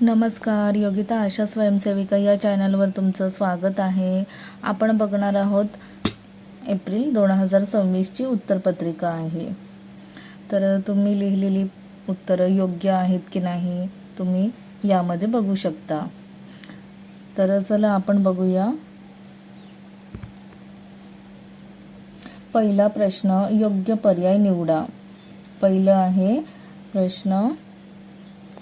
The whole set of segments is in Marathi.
नमस्कार. योगिता आशा स्वयंसेविका या चॅनलवर तुमचं स्वागत आहे. आपण बघणार आहोत एप्रिल 2026ची उत्तरपत्रिका आहे. तर तुम्ही लिहिलेली उत्तरं योग्य आहेत की नाही तुम्ही यामध्ये बघू शकता. तर चला आपण बघूया. पहिला प्रश्न, योग्य पर्याय निवडा. पहिलं आहे प्रश्न,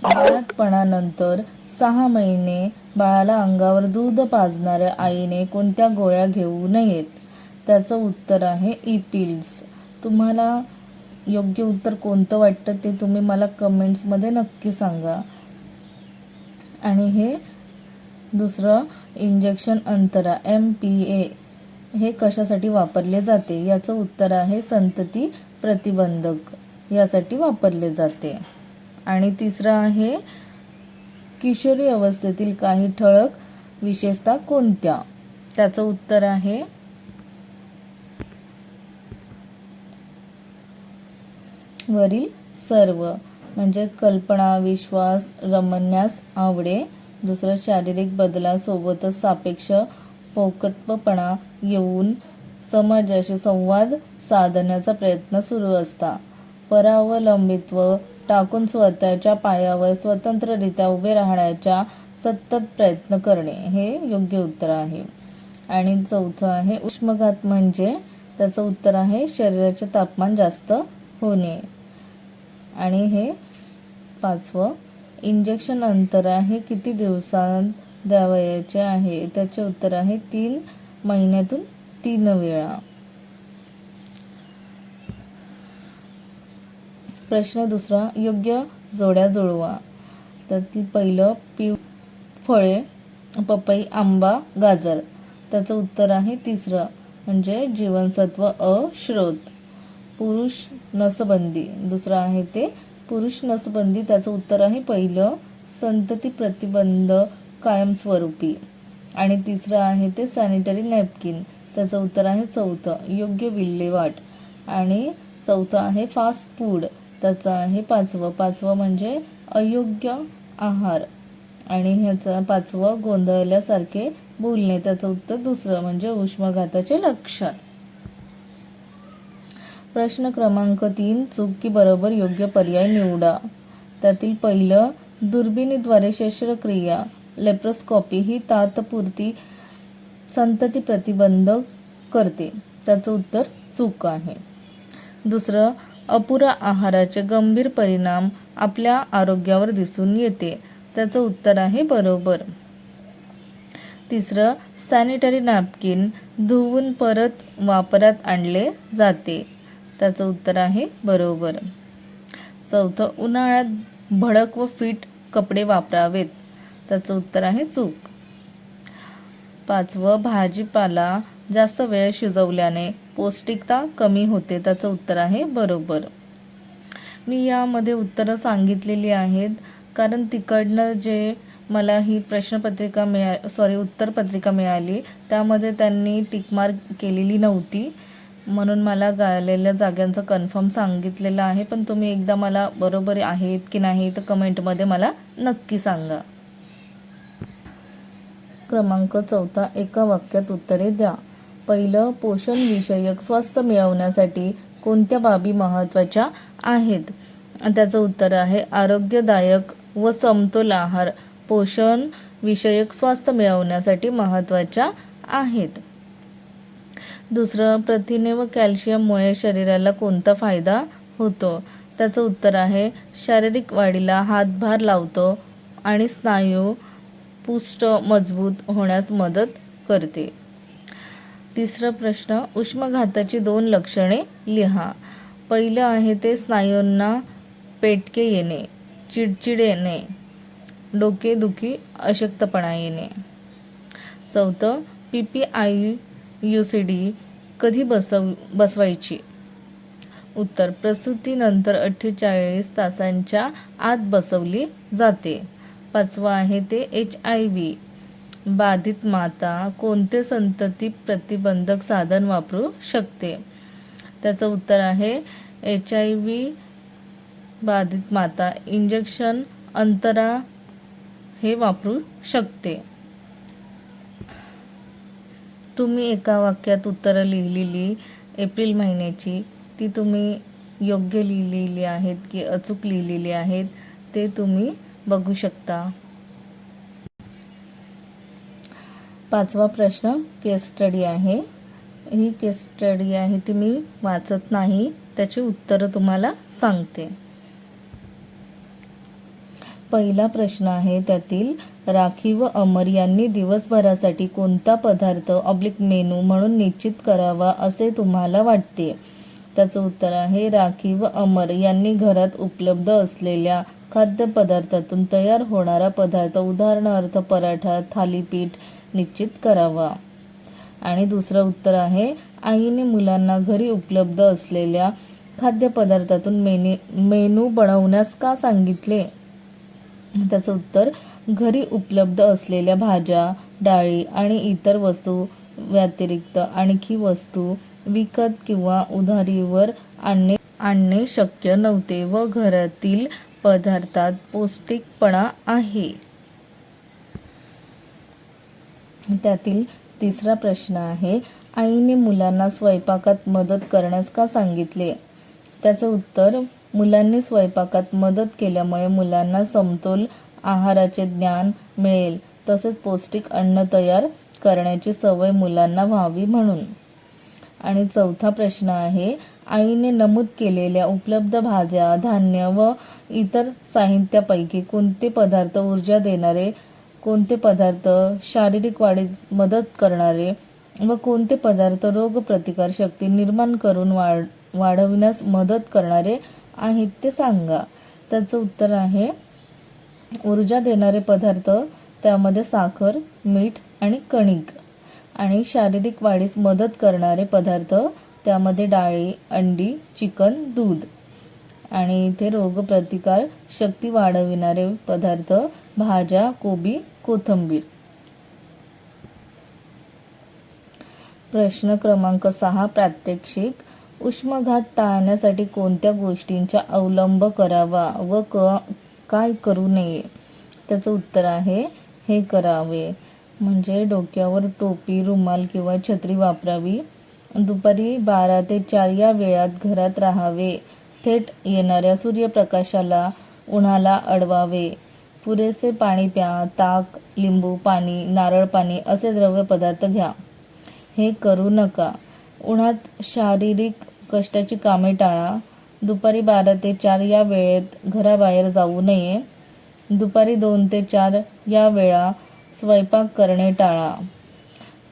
बाळंतपणानंतर 6 महिने बाळाला अंगावर दूध पाजणाऱ्या आईने कोणत्या गोळ्या घेऊ नयेत? त्याचं उत्तर आहे ई-पिल्स. तुम्हाला योग्य उत्तर कोणतं वाटतं ते तुम्ही मला कमेंट्समध्ये नक्की सांगा. आणि हे दुसरं, इंजेक्शन अंतरा MPA हे कशासाठी वापरले जाते? याचं उत्तर आहे संतती प्रतिबंधक यासाठी वापरले जाते. आणि तिसरं आहे किशोरी अवस्थेतील काही ठळक विशेषता कोणत्या? त्याचं उत्तर आहे वरील सर्व. म्हणजे कल्पना, विश्वास, रमण्यास आवडे. दुसरं, शारीरिक बदलासोबतच सापेक्ष पोकतपणा येऊन समाजाशी संवाद साधण्याचा प्रयत्न सुरू असता. परावलंबित्व टाकून स्वतःच्या पायावर स्वतंत्ररित्या उभे राहण्याचा सतत प्रयत्न करणे हे योग्य उत्तर आहे. आणि चौथं आहे उष्माघात म्हणजे त्याचं उत्तर आहे शरीराचे तापमान जास्त होणे. आणि हे पाचवं, इंजेक्शन अंतरा हे किती दिवसांत द्यावयाचे आहे? त्याचे उत्तर आहे 3 महिन्यातून 3 वेळा. प्रश्न दुसरा, योग्य जोड्या जुळवा. त्यातील पहिलं, फळे, पपई, आंबा, गाजर. त्याचं उत्तर आहे तिसरं, म्हणजे जीवनसत्व अ, श्रोत. पुरुष नसबंदी. दुसरं आहे ते पुरुष नसबंदी. त्याचं उत्तर आहे पहिलं, संतती प्रतिबंध कायमस्वरूपी. आणि तिसरं आहे ते सॅनिटरी नॅपकिन. त्याचं उत्तर आहे चौथं, योग्य विल्हेवाट. आणि चौथं आहे फास्ट फूड. त्याचं आहे पाचवं म्हणजे अयोग्य आहार. आणि ह्याचं पाचवं, गोंधळल्यासारखे बोलणे. त्याचं उत्तर दुसरं, म्हणजे उष्माघाताचे लक्षण. प्रश्न क्रमांक 3, चूक की बरोबर योग्य पर्याय निवडा. त्यातील पहिलं, दुर्बिणीद्वारे शस्त्रक्रिया लेप्रोस्कोपी ही तात्पुरती संतती प्रतिबंध करते. त्याचं उत्तर चूक आहे. दुसरं, अपुरा आहाराचे गंभीर परिणाम आपल्या आरोग्यावर दिसून येते. त्याचं उत्तर आहे बरोबर. तिसरं, सॅनिटरी नॅपकिन धुवून परत वापरात आणले जाते. त्याचं उत्तर आहे बरोबर. चौथं, उन्हाळ्यात भडक व फिट कपडे वापरावेत. त्याचं उत्तर आहे चूक. पाचवं, भाजीपाला जास्त वेळ शिजवल्याने पौष्टिकता कमी होते. त्याचं उत्तर आहे बरोबर. मी यामध्ये उत्तरं सांगितलेली आहेत कारण तिकडनं जे मला ही प्रश्नपत्रिका उत्तरपत्रिका मिळाली त्यामध्ये त्यांनी टिकमार्क केलेली नव्हती, म्हणून मला गाळलेल्या जागांचं कन्फर्म सांगितलेलं आहे. पण तुम्ही एकदा मला बरोबर आहेत की नाही तर कमेंटमध्ये मला नक्की सांगा. क्रमांक 4, एका वाक्यात उत्तरे द्या. पहिलं, पोषण विषयक स्वास्थ्य मिळवण्यासाठी कोणत्या बाबी महत्त्वाच्या आहेत? त्याचं उत्तर आहे आरोग्यदायक व समतोल आहार पोषण विषयक स्वास्थ्य मिळवण्यासाठी महत्त्वाच्या आहेत. दुसरं, प्रथिने व कॅल्शियममुळे शरीराला कोणता फायदा होतो? त्याचं उत्तर आहे शारीरिक वाढीला हातभार लावतो आणि स्नायू पुष्ट मजबूत होण्यास मदत करते. तिसरा प्रश्न, उष्माघाताची 2 लक्षणे लिहा. पहिलं आहे ते स्नायूंना पेटके येणे, चिडचिड येणे, डोकेदुखी, अशक्तपणा येणे. चौथं, PPI-UCD कधी बसवायची? उत्तर, प्रसूतीनंतर 48 तासांच्या आत बसवली जाते. पाचवं आहे ते HIV बाधित माता कोणते संतती प्रतिबंधक साधन वापरू शकते? त्याचं उत्तर आहे HIV बाधित माता इंजेक्शन अंतरा हे वापरू शकते. तुम्ही एका वाक्यात उत्तरं लिहिलेली एप्रिल महिन्याची ती तुम्ही योग्य लिहिलेली आहेत की अचूक लिहिलेली आहेत ते तुम्ही बघू शकता. 5वा प्रश्न केस स्टडी आहे. ही केस स्टडी आहे ती मी वाचत नाही, त्याची उत्तरं तुम्हाला सांगते. पहिला प्रश्न आहे त्यातील, राखी व अमर यांनी दिवसभरासाठी कोणता पदार्थ मेनू म्हणून निश्चित करावा असे तुम्हाला वाटते? त्याचं उत्तर आहे, राखी व अमर यांनी घरात उपलब्ध असलेल्या खाद्यपदार्थातून तयार होणारा पदार्थ उदाहरणार्थ पराठा, थालीपीठ निश्चित करावा. आणि दुसरं उत्तर आहे, आईने मुलांना घरी उपलब्ध असलेल्या खाद्यपदार्थातून मेनू बनवण्यास का सांगितले? त्याचं उत्तर, घरी उपलब्ध असलेल्या भाज्या, डाळी आणि इतर वस्तू व्यतिरिक्त आणखी वस्तू विकत किंवा उधारीवर आणणे शक्य नव्हते व घरातील पदार्थात पौष्टिकपणा आहे. त्यातील तिसरा प्रश्न आहे, आईने मुलांना स्वयंपाकात मदत करण्यास का सांगितले? त्याचं उत्तर, मुलांनी स्वयंपाकात मदत केल्यामुळे मुलांना समतोल आहाराचे ज्ञान मिळेल, तसेच पौष्टिक अन्न तयार करण्याची सवय मुलांना व्हावी म्हणून. आणि चौथा प्रश्न आहे, आईने नमूद केलेल्या उपलब्ध भाज्या, धान्य व इतर साहित्यापैकी कोणते पदार्थ ऊर्जा देणारे, कोणते पदार्थ शारीरिक वाढीस मदत करणारे व कोणते पदार्थ रोगप्रतिकार शक्ती निर्माण करून वाढविण्यास मदत करणारे आहेत ते सांगा. त्याचं उत्तर आहे, ऊर्जा देणारे पदार्थ त्यामध्ये साखर, मीठ आणि कणिक. आणि शारीरिक वाढीस मदत करणारे पदार्थ त्यामध्ये डाळी, अंडी, चिकन, दूध. आणि इथे रोगप्रतिकार शक्ती वाढविणारे पदार्थ भाज्या, कोबी, कोथिंबीर. प्रश्न क्रमांक 6 प्रात्यक्षिक, उष्माघात टाळण्यासाठी कोणत्या गोष्टींचा अवलंब करावा व काय करू नये? त्याचं उत्तर आहे, हे करावे म्हणजे डोक्यावर टोपी, रुमाल किंवा छत्री वापरावी. दुपारी 12 ते 4 या वेळात घरात राहावे. थेट येणाऱ्या सूर्यप्रकाशाला उन्हाला अडवावे. पुरेसे पाणी प्या. ताक, लिंबू पाणी, नारळ पाणी असे द्रव्य पदार्थ घ्या. हे करू नका. उन्हात शारीरिक कष्टाची कामे टाळा. दुपारी 12 ते 4 या वेळेत घराबाहेर जाऊ नये. दुपारी 2 ते 4 या वेळा स्वयंपाक करणे टाळा.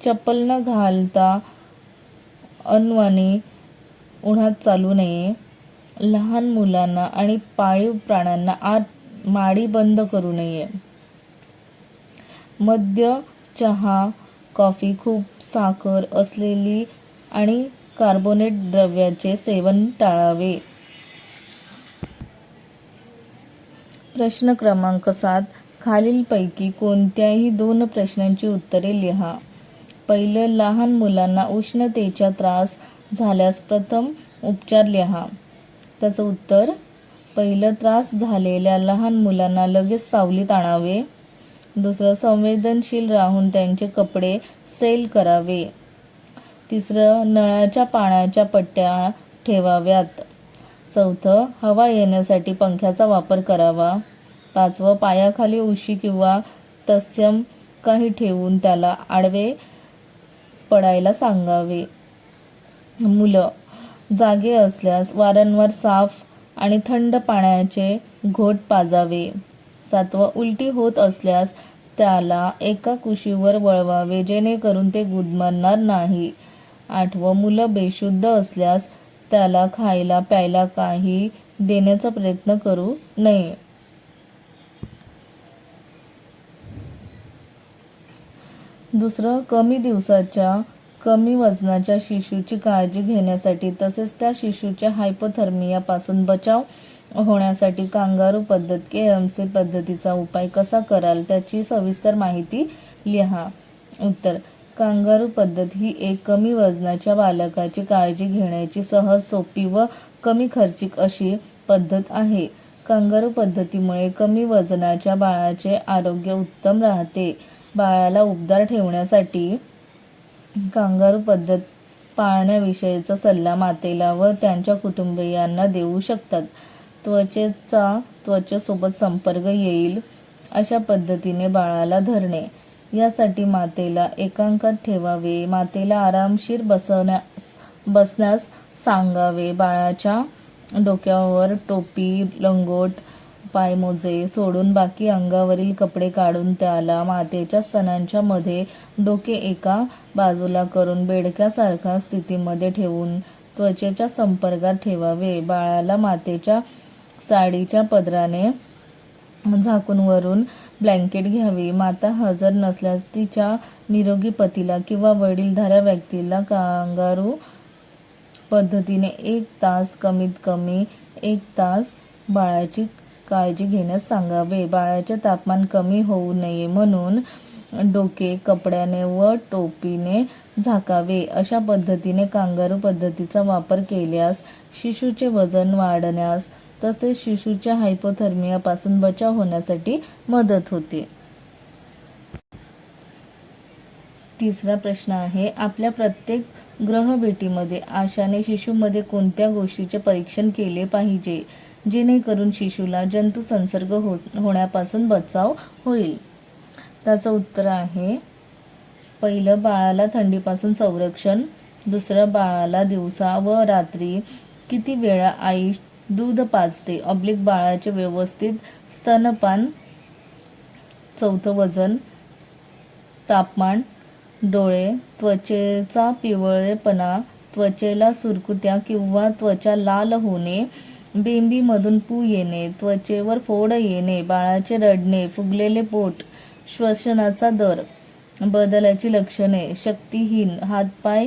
चप्पल न घालता अनवाणी उन्हात चालू नये. लहान मुलांना आणि पाळीव प्राण्यांना आत माडी बंद करू नये. मद्य, चहा, कॉफी, खूप साखर असलेली आणि कार्बोनेट द्रव्याचे सेवन टाळावे. प्रश्न क्रमांक 7 खालीलपैकी कोणत्याही 2 प्रश्नांची उत्तरे लिहा. पहिलं, लहान मुलांना उष्णतेचा त्रास झाल्यास प्रथम उपचार लिहा. त्याचं उत्तर, पहिलं, त्रास झालेल्या लहान मुलांना लगेच सावलीत आणावे. दुसरं, संवेदनशील राहून त्यांचे कपडे सैल करावे. तिसरं, नळाच्या पाण्याच्या पट्ट्या ठेवाव्यात. चौथं, हवा येण्यासाठी पंख्याचा वापर करावा. 5वं, पायाखाली उशी किंवा तत्सम काही ठेवून त्याला आडवे पडायला सांगावे. मुलं जागे असल्यास वारंवार साफ आणि थंड पाण्याचे घोट पाजावे. 7वं, उलटी होत असल्यास त्याला एका कुशीवर वळवावे जेणेकरून ते गुदमरणार नाही. 8वं, मुलं बेशुद्ध असल्यास त्याला खायला प्यायला काही देण्याचा प्रयत्न करू नये. दुसरं, कमी दिवसाच्या कमी वजनाच्या शिशूची काळजी घेण्यासाठी तसेच त्या शिशूच्या हायपोथर्मिया पासून बचाव होण्यासाठी कांगारू पद्धत KMC पद्धतीचा उपाय कसा कराल त्याची सविस्तर माहिती लिहा. उत्तर, कांगारू पद्धत ही एक कमी वजनाच्या बालकाची काळजी घेण्याची सहज, सोपी व कमी खर्चिक अशी पद्धत आहे. कांगारू पद्धतीमुळे कमी वजनाच्या बाळाचे आरोग्य उत्तम राहते. बाळाला उबदार ठेवण्यासाठी कांगारू पद्धत पाळण्याविषयीचा सल्ला मातेला व त्यांच्या कुटुंबियांना देऊ शकतात. त्वचेचा त्वचेसोबत संपर्क येईल अशा पद्धतीने बाळाला धरणे. यासाठी मातेला एकांतात ठेवावे. मातेला आरामशीर बसण्यास सांगावे. बाळाच्या डोक्यावर टोपी, लंगोट, पायमोजे सोडून बाकी अंगावरील कपडे काढून त्याला मातेच्या स्तनांच्या मध्ये डोके एका बाजूला करून बेडक्यासारख्या स्थितीमध्ये ठेवून त्वचेच्या संपर्कात ठेवावे. बाळाला मातेच्या साडीच्या पदराने झाकून वरून ब्लँकेट घ्यावी. माता हजर नसल्यास तिच्या निरोगी पतीला किंवा वडीलधाऱ्या व्यक्तीला कांगारू पद्धतीने 1 तास, कमीत कमी 1 तास बाळाची काळजी घेण्यास सांगावे. बाळाचे तापमान कमी होऊ नये म्हणून डोके कपड्याने व टोपीने झाकावे. अशा पद्धतीने कांगारू पद्धतीचा वापर केल्यास शिशुचे वजन वाढण्यास तसेच शिशुच्या हायपोथर्मियापासून बचाव होण्यासाठी मदत होते. तिसरा प्रश्न आहे, आपल्या प्रत्येक ग्रहभेटीमध्ये आशाने शिशुमध्ये कोणत्या गोष्टीचे परीक्षण केले पाहिजे जेणेकरून शिशुला जंतू संसर्ग होण्यापासून बचाव होईल? त्याचं उत्तर आहे, पहिलं बाळाला थंडीपासून संरक्षण. दुसरं बाळाला दिवसा व रात्री किती वेळा आई दूध पाजते बाळाचे व्यवस्थित स्तनपान. चौथं वजन, तापमान, डोळे, त्वचेचा पिवळेपणा, त्वचेला सुरकुत्या किंवा त्वचा लाल होणे, बेंबीमधून पू येणे, त्वचेवर फोड येणे, बाळाचे रडणे, फुगलेले पोट, श्वसनाचा दर बदलाची लक्षणे, शक्तिहीन हातपाय,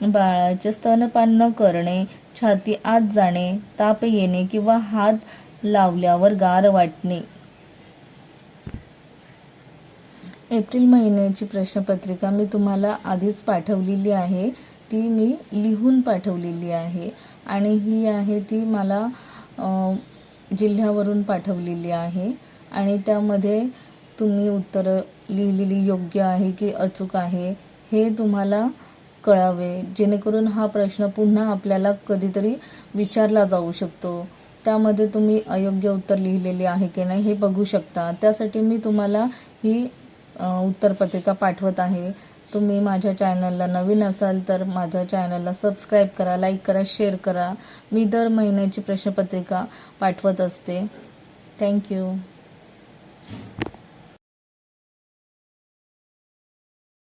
बाळाचे स्तनपान न करणे, छाती आत जाणे, ताप येणे किंवा हात लावल्यावर गार वाटणे. एप्रिल महिन्याची प्रश्नपत्रिका मी तुम्हाला आधीच पाठवलेली आहे. ती मी लिहून पाठवलेली आहे आणि ही आहे ती मला जिल्ह्यावरून पाठवलेली आहे आणि त्यामध्ये तुम्ही उत्तरं लिहिलेली योग्य आहे की अचूक आहे हे तुम्हाला कळावे, जेणेकरून हा प्रश्न पुन्हा आपल्याला कधीतरी विचारला जाऊ शकतो. त्यामध्ये तुम्ही अयोग्य उत्तर लिहिलेले आहे की नाही हे बघू शकता. त्यासाठी मी तुम्हाला ही उत्तरपत्रिका पाठवत आहे. तुम्ही माझ्या चॅनलला नवीन असाल तर माझ्या चॅनलला सबस्क्राईब करा, लाईक करा, शेअर करा. मी दर महिन्याची प्रश्नपत्रिका पाठवत असते. थँक्यू.